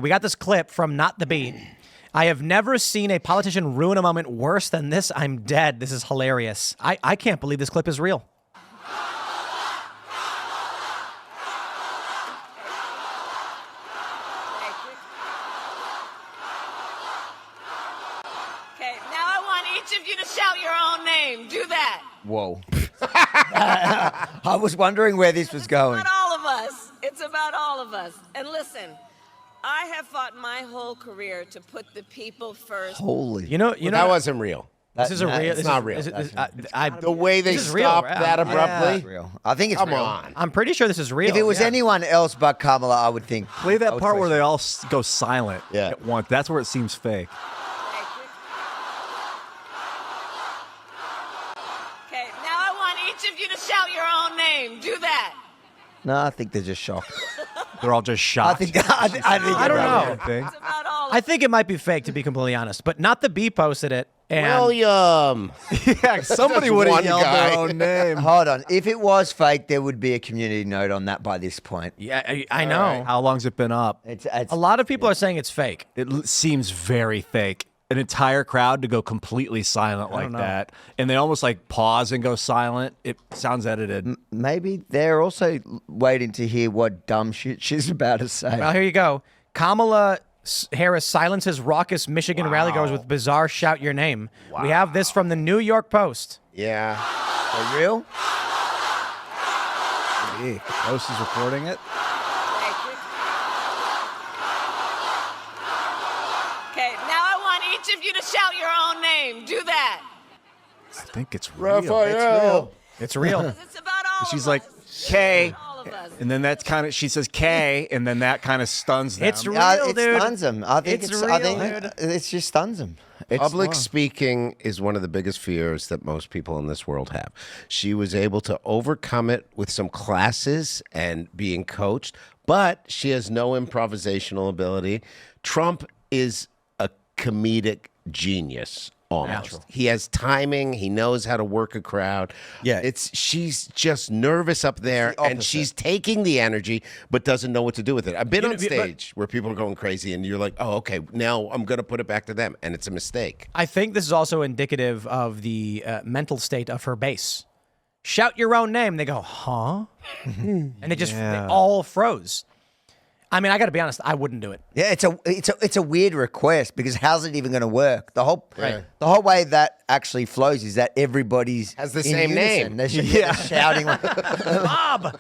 We got this clip from Not the Beat. I have never seen a politician ruin a moment worse than this. I'm dead. This is hilarious. I can't believe this clip is real. Okay, now I want each of you to shout your own name. Do that. Whoa. I was wondering where this was going. It's about all of us. It's about all of us. And listen, I have fought my whole career to put the people first. Holy. You know. That wasn't real. This is a real. It's not real. The way they stopped that abruptly. Real. I think it's Come real. on. I'm pretty sure this is real. If it was anyone else but Kamala, I would think. Play I that would part where question. they all go silent Yeah. at once. That's where it seems fake. Okay, now I want each of you to shout your own name. Do that. No, I think they're just shocked. They're all just shocked. I don't know. It's about all of I think it might be fake, to be completely honest, but Not the Beat posted it. And William. Yeah, somebody Just would have one yelled guy. their own name. Hold on. If it was fake, there would be a community note on that by this point. yeah, I know. How long's it been up? It's A lot of people are saying it's fake. It seems very fake. An entire crowd to go completely silent like that, and they almost like pause and go silent. It sounds edited. Maybe they're also waiting to hear what dumb shit she's about to say. Well, here you go. Kamala Harris silences raucous Michigan rallygoers with bizarre "Shout Your Name." We have this from the New York Post. Yeah. For real? Hey, the Post is reporting it. Okay, now I want each of you to shout your own name. Do that. I think it's real. Raphael. It's real. It's about all She's of like us. K, All of us. and then that's kind of she says K, and then that kind of stuns them. It's real, It dude. stuns them. I think It's I think real, dude. it just stuns them. Public speaking is one of the biggest fears that most people in this world have. She was able to overcome it with some classes and being coached, but she has no improvisational ability. Trump is a comedic genius. Almost. He has timing. He knows how to work a crowd. Yeah. She's just nervous up there, and she's taking the energy, but doesn't know what to do with it. I've been on stage where people are going crazy, and you're like, oh, okay, now I'm going to put it back to them, and it's a mistake. I think this is also indicative of the mental state of her base. Shout your own name. They go, huh? And they all froze. I mean, I got to be honest. I wouldn't do it. Yeah, it's a weird request because how's it even going to work? The whole way that actually flows is that everybody's Has the in same unison. name. They're shouting like, Bob,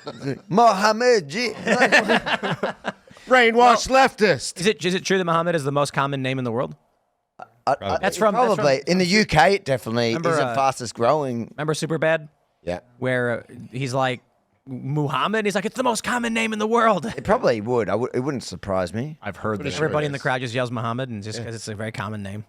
Mohammed G. Brainwashed leftist. is it true that Muhammad is the most common name in the world? That's from Probably in the UK. It definitely Remember, isn't fastest growing. Remember Superbad, Yeah. where he's like Muhammad. He's like, it's the most common name in the world. It probably would. It wouldn't surprise me. I've heard this. Everybody in the crowd just yells Muhammad, and just because it's a very common name.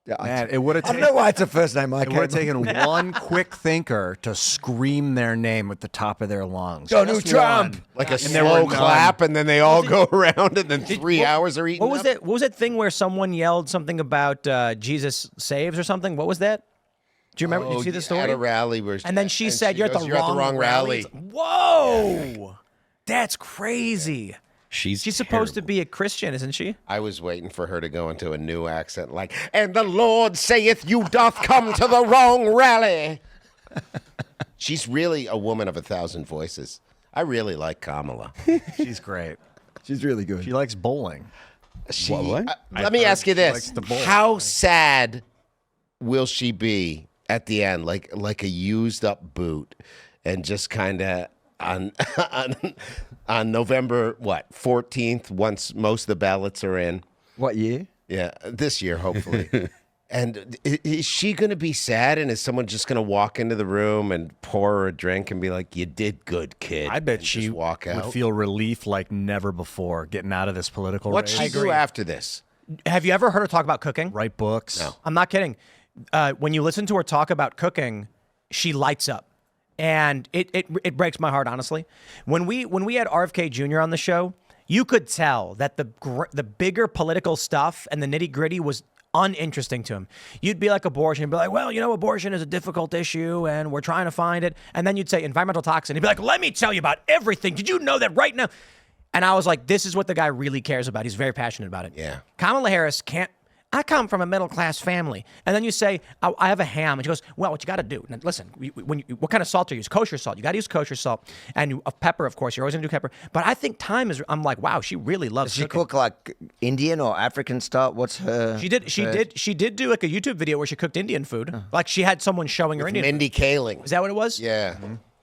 Yeah, Man, it would have I don't know why it's the first name I It would have taken one quick thinker to scream their name at the top of their lungs. Donald Just Trump. one. Like a there were slow none. clap, and then they all go around, and then 3 hours are eaten What was up. that? What was that thing where someone yelled something about Jesus saves or something? What was that? Do you remember? Did you see the story? At a rally where And then she said, "You're at goes, the wrong rally." It's like, whoa, that's crazy. She's supposed to be a Christian, isn't she? I was waiting for her to go into a new accent like, and the Lord saith you doth come to the wrong rally. She's really a woman of 1,000 voices. I really like Kamala. She's great. She's really good. She likes bowling. Let me ask you likes this. to bowl. How sad will she be at the end? Like a used up boot and just kind of on November, 14th, once most of the ballots are in. What year? Yeah, this year, hopefully. And is she going to be sad? And is someone just going to walk into the room and pour her a drink and be like, you did good, kid? I bet and she just walk out. would feel relief like never before getting out of this political What'd race. she do after this? Have you ever heard her talk about cooking? Write books. No. I'm not kidding. When you listen to her talk about cooking, she lights up. And it breaks my heart, honestly. When we had RFK Jr. on the show, you could tell that the bigger political stuff and the nitty gritty was uninteresting to him. You'd be like abortion, and be like, well, abortion is a difficult issue, and we're trying to find it. And then you'd say environmental toxin, and he'd be like, let me tell you about everything. Did you know that right now? And I was like, this is what the guy really cares about. He's very passionate about it. Yeah. Kamala Harris can't. I come from a middle-class family. And then you say, I have a ham. And she goes, well, what you got to do, now, listen, what kind of salt do you use? Kosher salt. You got to use kosher salt. And pepper, of course. You're always going to do pepper. But I think I'm like, wow, she really loves Does she cooking. cook like Indian or African style? What's her? She did do like a YouTube video where she cooked Indian food. Like she had someone showing her Indian Mindy Kaling. food. Is that what it was? Yeah.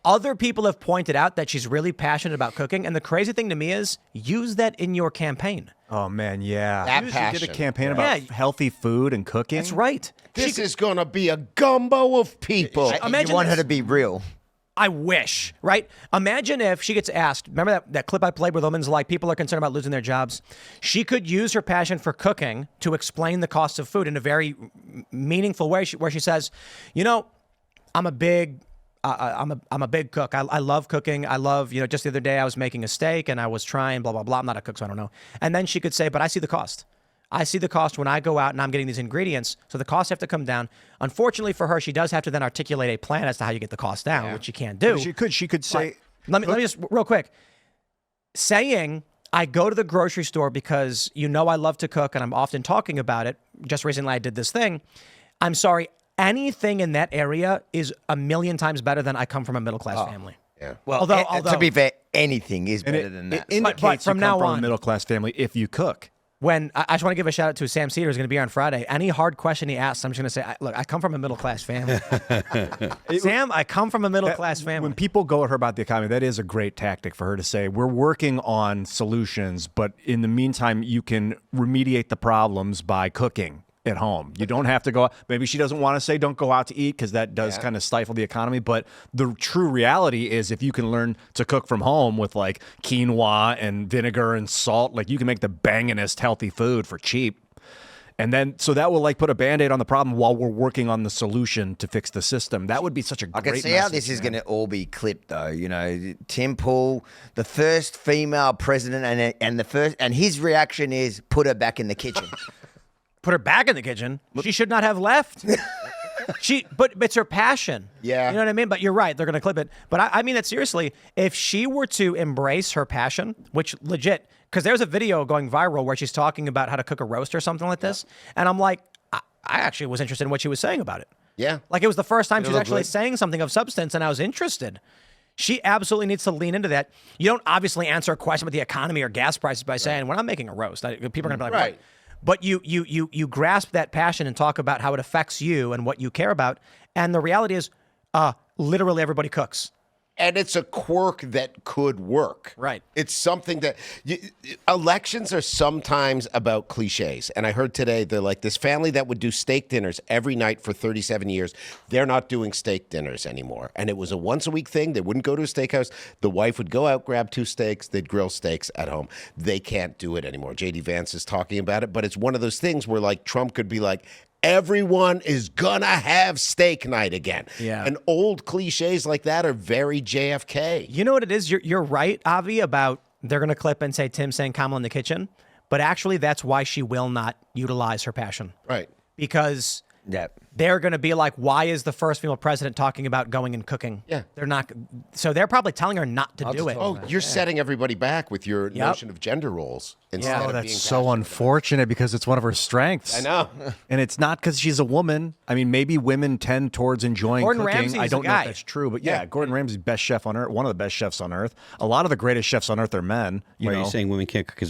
Other people have pointed out that she's really passionate about cooking. And the crazy thing to me is use that in your campaign. Oh man, yeah. That She did passion. a campaign about healthy food and cooking. That's right. This is going to be a gumbo of people. Imagine You want her this. to be real. I wish, right? Imagine if she gets asked, remember that clip I played where the woman's like, people are concerned about losing their jobs. She could use her passion for cooking to explain the cost of food in a very meaningful way where she says, you know, I'm a big cook. I love cooking. I love, just the other day I was making a steak and I was trying blah, blah, blah. I'm not a cook, so I don't know. And then she could say, but I see the cost. I see the cost when I go out and I'm getting these ingredients. So the costs have to come down. Unfortunately for her, she does have to then articulate a plan as to how you get the cost down, which you can't do. She could say. Let me just real quick. Saying I go to the grocery store because I love to cook and I'm often talking about it. Just recently I did this thing. I'm sorry. Anything in that area is a million times better than I come from a middle-class family. Yeah. Well, Although to be fair, anything is better than that. It indicates But from you now come from on- a middle class family if you cook. When I just want to give a shout out to Sam Cedar, who's going to be here on Friday. Any hard question he asks, I'm just going to say, look, I come from a middle-class family. Sam, I come from a middle-class family. When people go at her about the economy, that is a great tactic for her to say, we're working on solutions, but in the meantime, you can remediate the problems by cooking at home. You don't have to go out. Maybe she doesn't want to say don't go out to eat because that does kind of stifle the economy. But the true reality is if you can learn to cook from home with like quinoa and vinegar and salt, like you can make the bangingest healthy food for cheap. And then, so that will like put a Band-Aid on the problem while we're working on the solution to fix the system. That would be such a great I can see how message, this is man. going to all be clipped, though. Tim Pool, the first female president, and his reaction is put her back in the kitchen. Put her back in the kitchen. She should not have left. But it's her passion. Yeah. You know what I mean? But you're right. They're going to clip it. But I mean that seriously. If she were to embrace her passion, which legit, because there's a video going viral where she's talking about how to cook a roast or something like this. And I'm like, I actually was interested in what she was saying about it. Yeah. Like it was the first time she was look actually good. saying something of substance and I was interested. She absolutely needs to lean into that. You don't obviously answer a question about the economy or gas prices by saying, when I'm making a roast, people are going to be like, Right. "What?" But you grasp that passion and talk about how it affects you and what you care about. And the reality is, literally everybody cooks. And it's a quirk that could work. Right. It's something that elections are sometimes about cliches. And I heard today they're like this family that would do steak dinners every night for 37 years. They're not doing steak dinners anymore. And it was a once a week thing. They wouldn't go to a steakhouse. The wife would go out, grab 2 steaks. They'd grill steaks at home. They can't do it anymore. JD Vance is talking about it. But it's one of those things where like Trump could be like, everyone is gonna have steak night again. Yeah. And old cliches like that are very JFK. You know what it is? You're right, Avi, about they're going to clip and say Tim saying Kamala in the kitchen. But actually, that's why she will not utilize her passion. Right. Because Yeah. they're going to be like, why is the first female president talking about going and cooking? Yeah. They're not. So they're probably telling her not to do it. Oh, you're setting everybody back with your notion of gender roles instead Yeah. of Oh, that's being so passionate. unfortunate because it's one of her strengths. I know. And it's not because she's a woman. I mean, maybe women tend towards enjoying Gordon cooking. Ramsay's I don't the know guy. if that's true, but yeah, Gordon Ramsay's best chef on earth, one of the best chefs on earth. A lot of the greatest chefs on earth are men. Why are you saying women can't cook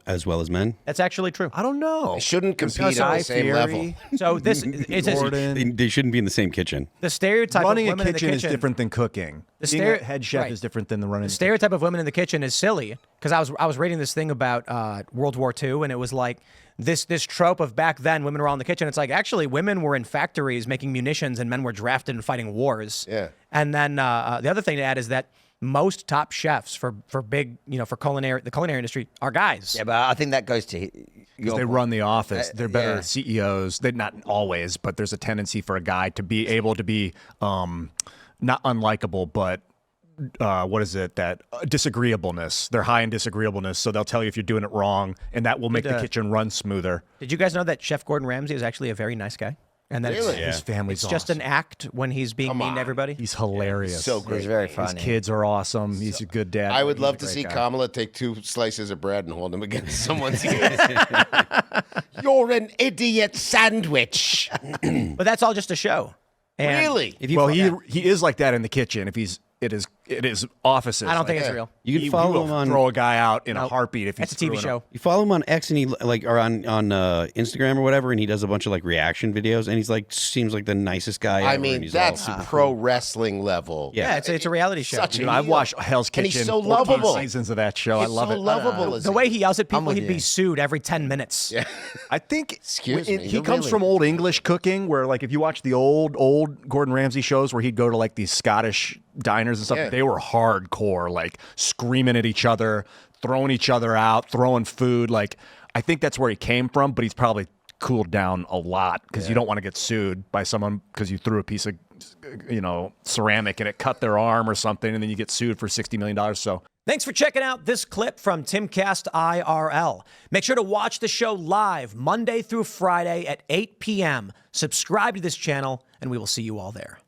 as well as men? That's actually true. I don't know. They shouldn't compete at the same level. So this it's Gordon. They shouldn't be in the same kitchen. the stereotype Running of a women kitchen in the is kitchen different than cooking. The Being stereo- a head chef right. is different than the running. The stereotype of women in the kitchen is silly because I was reading this thing about World War II and it was like this trope of back then women were all in the kitchen. It's like actually women were in factories making munitions and men were drafted and fighting wars. Yeah. And then the other thing to add is that most top chefs for big for the culinary industry are guys. Yeah, but I think that goes to your They point. run the office. They're better yeah. CEOs. They're not always, but there's a tendency for a guy to be able to be not unlikable, but what is it? That disagreeableness. They're high in disagreeableness, so they'll tell you if you're doing it wrong, and that will make the kitchen run smoother. Did you guys know that Chef Gordon Ramsay is actually a very nice guy? And then Really? His family's it's just an act when he's being Come mean on. to everybody. He's hilarious. So great. He's very His funny. kids are awesome. He's a good dad. I would He's a love to great see guy. Kamala take 2 slices of bread and hold them against someone's ears. You're an idiot sandwich. But that's all just a show. And Really? If you Well, fo- he is like that in the kitchen. If he's it is offices. I don't think it's real. you he can follow will him on. throw a guy out in a heartbeat if he's It's a TV screwing show. up. You follow him on X and he or on Instagram or whatever, and he does a bunch of like reaction videos, and he's like seems like the nicest guy ever. I and mean, he's all that's super pro wrestling level. Yeah, it's a reality show. Such a I've heel. watched Hell's And Kitchen. he's so 14 lovable. seasons of that show. I He's love so it. lovable. as The a- way he yells at people, with he'd you. be sued every 10 minutes. Yeah. I think Excuse me, he you're comes really- from old English cooking, where like if you watch the old Gordon Ramsay shows, where he'd go to like these Scottish diners and stuff, Yeah. they were hardcore, like screaming at each other, throwing each other out, throwing food. Like I think that's where he came from, but he's probably cooled down a lot because you don't want to get sued by someone because you threw a piece of ceramic and it cut their arm or something, and then you get sued for $60 million. So. Thanks for checking out this clip from Timcast IRL. Make sure to watch the show live Monday through Friday at 8 p.m. Subscribe to this channel, and we will see you all there.